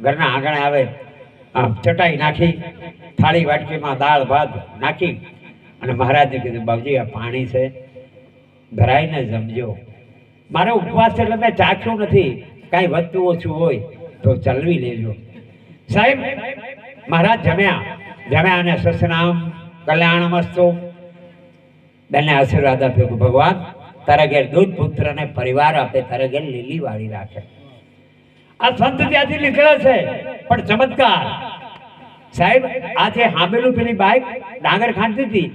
ઘરના આંગણે આવે, ચટાઈ નાખી, થાળી વાટકીમાં દાળ ભાત નાખી અને મહારાજને કીધું, બાબુજી આ પાણી છે, ભરાઈને જમજો. મારો ઉપવાસ છે એટલે મેં ચાખ્યું નથી, કાંઈ વધતું ઓછું હોય તો ચલવી લેજો. સાહેબ મહારાજ જમ્યા અને સસનામ કલ્યાણમસ્તુ બેને આશીર્વાદ આપ્યો કે ભગવાન તારા ઘેર દૂધ પુત્ર ને પરિવાર આપે, તારા ઘેર લીલી વાળી રાખે. આ સંત ત્યાંથી નીકળે છે, પણ ચમત્કાર સાહેબ આજે હાંબેલું પેલી બાઈક ડાંગર ખાંડતી હતી,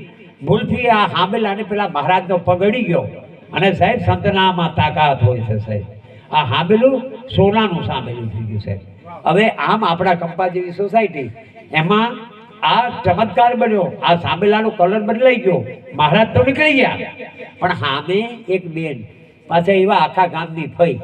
ભૂલથી આ હાંબેલાને પેલા મહારાજનો પગડી ગયો અને સાહેબ સંતનામાં તાકાત હોય છે સાહેબ. આ હાંબેલું સોનાનું સાંભેલું થઈ ગયું સાહેબ. હવે આમ આપણા કંપા જેવી સોસાયટી એમાં આ ચમત્કાર બન્યો, આ સાંભેલાનો કલર બદલાઈ ગયો. મહારાજ તો નીકળી ગયા, પણ સામે એક બેન પાછા એવા આખા ગામની ફઈ,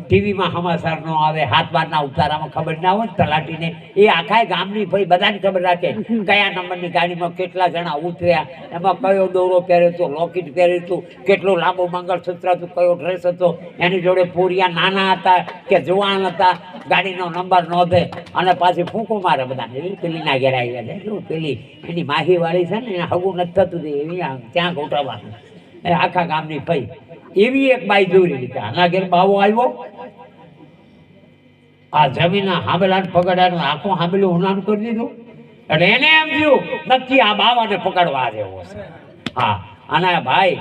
ટીવીમાં સમાચાર ન આવે, હાથ બારના ઉતારામાં ખબર ના હોય તલાટીને, એ આખા ગામની ફઈ બધાને ખબર રાખે કયા નંબરની ગાડીમાં કેટલા જણા ઉતર્યા, એમાં કયો દોરો પહેર્યો હતો, લોકેટ પહેર્યું હતું, કેટલું લાંબુ મંગળસૂત્ર હતું, કયો ડ્રેસ હતો, એની જોડે પૂરિયા નાના હતા કે જુવાન હતા, ગાડીનો નંબર નોંધે અને પાછી ફૂંકો મારે બધાને. એવી પેલીના ઘેર આવ્યા છે, એટલું પેલી એની માહીવાળી છે ને એને હગું નથી થતું, એવી ત્યાં ગોઠવવાનું આખા ગામની ફઈ. એવી એક બાઈ જોઈ લીધી, આના ઘેર બાવો આવ્યો, આ જમીન હાંબેલાને પકડાનું આખું હાંબેલું હુનાનું કરી દીધું. એટલે એને એમ થયું નથી આ બાવાને પકડવા જેવો છે. હા અને ભાઈ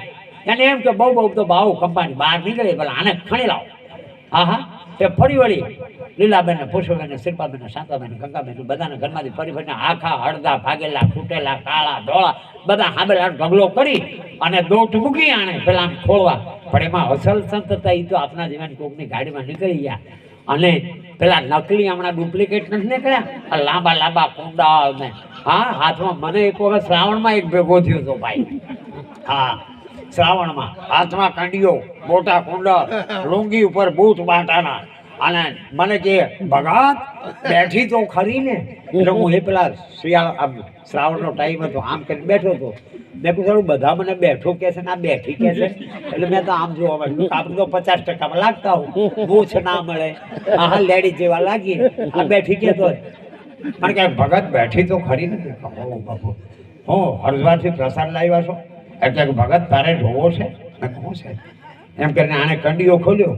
એને એમ કે બહુ તો બાવો કંપાની બહાર નીકળે, ભલે આને ખણી લાવો. હા તે ફરી વળી લીલાબેન ને પુષ્પબેન ને શિલ્પાબેન ને શાંતાબેન ને ગંગાબેન બધાના ઘરમાંથી ફરી ફરીને આખા હળદા ભાગેલા ફૂટેલા કાળા ધોળા બધા હાંબેલા ઢગલો કરી અને દોટ મૂકી આણે પેલા ખોળવા. પણ એમાં અસલ સંત હતા એ તો આપણા જીવન કોકની ગાડીમાં નીકળી ગયા અને પેલા નકલી હમણાં ડુપ્લિકેટ નથી નીકળ્યા, લાંબા કુંડા ને હા હાથમાં. મને એક વખત શ્રાવણમાં એક ભેગો થયો હતો ભાઈ. હા શ્રાવણમાં હાથમાં કંડિયો, મોટા કુંડા, લુંગી ઉપર બૂટ બાટાના, અને મને કે ભગત બેઠી તો ખરી ને. એટલે હું એ પેલા શ્રાવણનો ટાઈમ હતો, આમ કરીને બેઠો હતો. મેં કીધું બધા મને બેઠો કે છે ને આ બેઠી કે છે, એટલે મેં તો આમ જોવા આપણે તો 50% લાગતા હોય, મૂછ ના મળે, હા લેડીઝ જેવા લાગીએ, આ બેઠી કેતો પણ કે ભગત બેઠી તો ખરી ને. બાપુ હું હરદ્વારથી પ્રસાદ લાવ્યા છો એટલે ભગત તારે જોવો છે? શું છે એમ કરીને આને કંડિયો ખોલ્યો,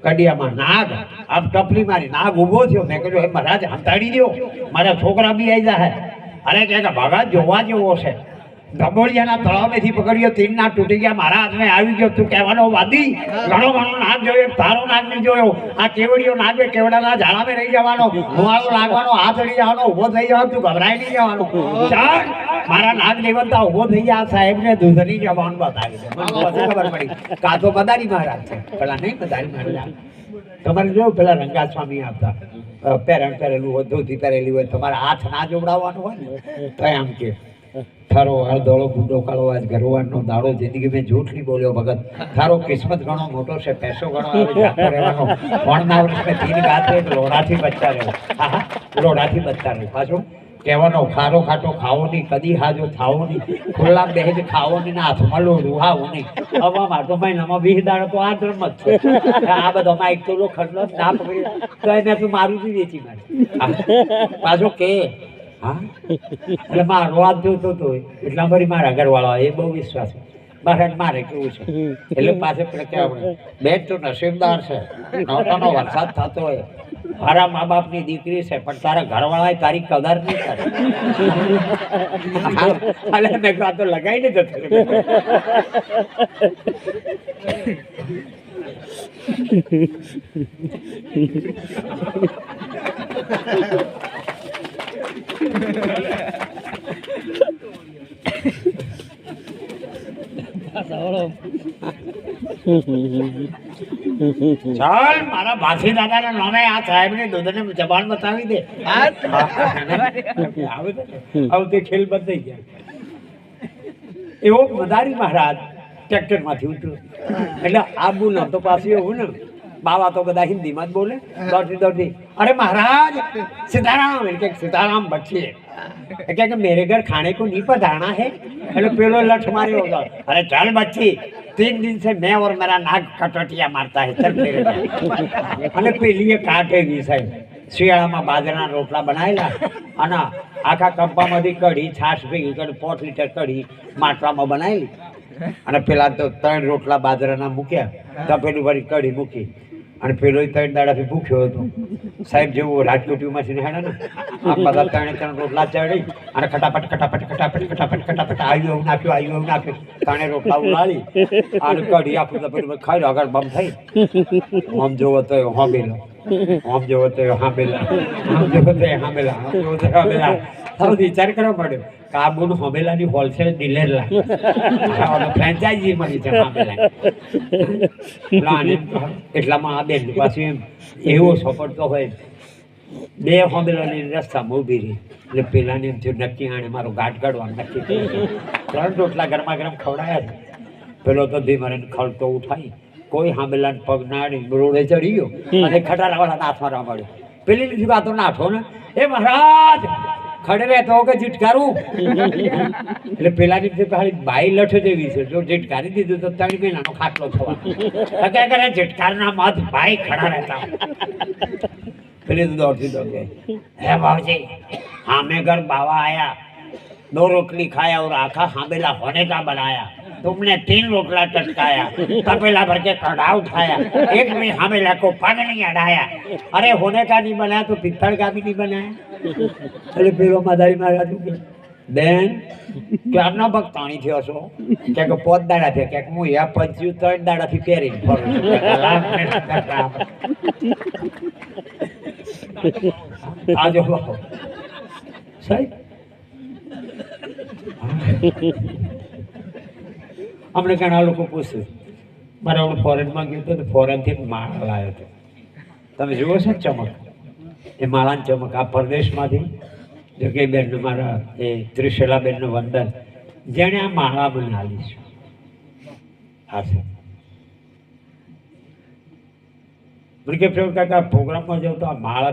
કડિયામાં નાગ આમ ટપલી મારી, નાગ ઊભો થયો. મેં કહ્યું હે મહારાજ હંતાડી દો, મારા છોકરા બી આવી જાય. અરે કે ભગત જોવા જેવો છે, ધબોળિયાના તળાવેથી પકડ્યો, તીરના તૂટી ગયા, મારા હાથમાં આવી ગયો. તું કહેવાનો વાદી ઘણો નાગ જોયો, તારો નાગ નહીં જોયો. આ કેવડીઓ નાગ કેવડાના ઝાડામાં રહી જવાનો, હુવાળો લાગવાનો, હાથ અડી જવાનો, ઉભો થઈ જવાનો, તું ગભરાઈ નહીં જવાનો. ચાલ મારા નાગ દેવતા ઉભો થઈ ગયા, સાહેબને દૂધની જવાનું બતાવી દે. મને ખબર પડી કાં તો બદારી મહારાજ છે, પેલા નહીં બદારી મહારાજ. તમારે જો પેલા રંગા સ્વામી આપતા પેરણ પહેરેલું હોય, ધોતી પહેરેલી હોય, તમારે હાથ ના જોવડાવવાનું હોય ને તો એમ કે થારો હળદોળો ગુંડો કાળો આજ ગરવારનો દાડો, જિંદગી મેં જૂઠ નહીં બોલ્યો ભગત. થારો કિસ્મત ઘણો મોટો છે, પૈસો ઘણો આવે, જાતો રહેવાનો. વણના વર્ષે 3 ગાતે લોઢાથી બચતા રહ્યો. હા લોઢાથી બચતા રહ્યો. પાછું કહેવાનો ખારો ખાટો ખાવો નહીં, કદી હાજો થાવો નહીં, ખુલ્લા બેહેજ ખાવો નહીં, હાથમાં લોઢું હાવો નહીં. હવે માટો ભાઈ નમાં 20 દાડો તો આ ધર્મ જ છે. આ બધો માં એક તો ખરલો ના પકડી તો એને તું મારું બી વેચી મારે. પાછો કે હા એટલે મારો વાત જોતો હતો એટલા મારી મારા ઘરવાળા એ બહુ વિશ્વાસ મહારાજ મારે કેવું છે. એટલે પાછળ પડે કહેવા પડે બેન તો નસીબદાર છે, નવતાનો વરસાદ થતો હોય, મારા મા બાપની દીકરી છે, પણ તારા ઘરવાળા તારી કદર નહીં કરે. એટલે મેં કહ્યું તો લગાવીને જતો. ચાલ મારા ભાસી દાદાના નામે આ સાહેબની દૂધને જબાન બતાવી દે. હવે તે ખેલ બંધ થઈ ગયા. એવો મદારી મહારાજ ટ્રેક્ટર માંથી ઉતર્યો એટલે આબુ ન તો પાછી એવું ને બાવા તો બધા હિન્દીમાં જ બોલે, દોડતી અરે મહારાજ સીતારામ. એટલે સીતારામ બચ્ચે क्या कि मेरे घर खाने को नहीं पधारना है. એટલે પેલો લઠ માર્યો હતો, અરે ચાલ બચ્ચી 3 दिन से मैं और मेरा नाग कटोटिया मारता है, चल मेरे. અને પેલી કાઢે ગઈ સાહેબ શિયાળામાં બાજરાના રોટલા બનાવેલા અને આખા કંપામાંથી કઢી છાશ ભેગી કરી 5 લીટર કઢી માટલામાં બનાવેલી અને પેલા તો 3 રોટલા બાજરાના મૂક્યા તપેલું ભરી કઢી મૂકી અને પેલો 3 દાડાથી ભૂખ્યો હતો સાહેબ જેવું રાજકોટીમાં છે ને હેડા ને આ બધા 3 રોટલા ચડી અને ખટાપટ ખટાપટ ખટાપટ ખટાપટ ખટાપટ આવ્યું એવું નાખ્યું 3 રોટલા ઉલાળી અને કઢી આખું તપેલું ખાઈ આગળ બમ થઈ આમ જોવો તો હોમેલો આમ જોવો તો હામેલા આમ જોવો તો હામેલા આમ જોવો તો હામેલા હવે વિચાર કરવો પડ્યો કે આ બોનું હોમેલાની હોલસેલ ડીલર ફ્રેન્ચાઇઝી મળી છે હામેલા એટલામાં આ બેન પાછું એવો સપોર્ટ તો હોય 2 હોમેલાની રસ્તામાં ઊભી રહી એટલે પેલાને એમ થયું નક્કી આણે મારો ગાંઠ કાઢવાનું નક્કી કર્યું 3 રોટલા ગરમા ગરમ ખવડાયા છે પેલો તો ધીમે ખળતો ઉઠાઈ કોઈ હામેલાને પગ ના અડી રોડે ચડી ગયો અને ખટારાવાળાના હાથમાં રમાડ્યો પેલી લીધી વાતો નાઠો ને એ મહારાજ ખડરે તો કે ઝીટકારું એટલે પેલાની જે ખાલી બાઈ લઠ જેવી છે જો ઝીટકારી દીધું તો 3 મહિનાનો ખાટલો થવા કે કરે ઝીટકારના મત ભાઈ ખડા રહેતા પેલી તો દોડતી દોડે હે બાવજી હામે ઘર બાવા આયા 2 रोटली खाया और आखा हामेला होने का बनाया तुमने 3 रोटला टटकाया तपेला भर के कढ़ा उठाया एक में हामेला को पग नहीं अड़ाया अरे होने का नहीं बनाया तो पित्तल का भी नहीं बनाया अरे पेलो मदारी मारा तू બેન ક્યારના ભક્તાણી થયો છો કે 5 દાડા થયા કે હું યા 3 દાડાથી પહેરીને ફરું છું આજો સાહેબ અમને ઘણા લોકો પૂછ્યું મારે હું ફોરેનમાં ગયો હતો તો ફોરેનથી માળા લાવ્યો હતો તમે જુઓ છો ચમક એ માળાની ચમક આ પરદેશમાંથી જો કે બેન મારા એ ત્રિશલા બેનનું વંદન જેણે આ માળા મને આલી છે હા સર મને કે કાકા પ્રોગ્રામમાં જાઉં તો આ માળા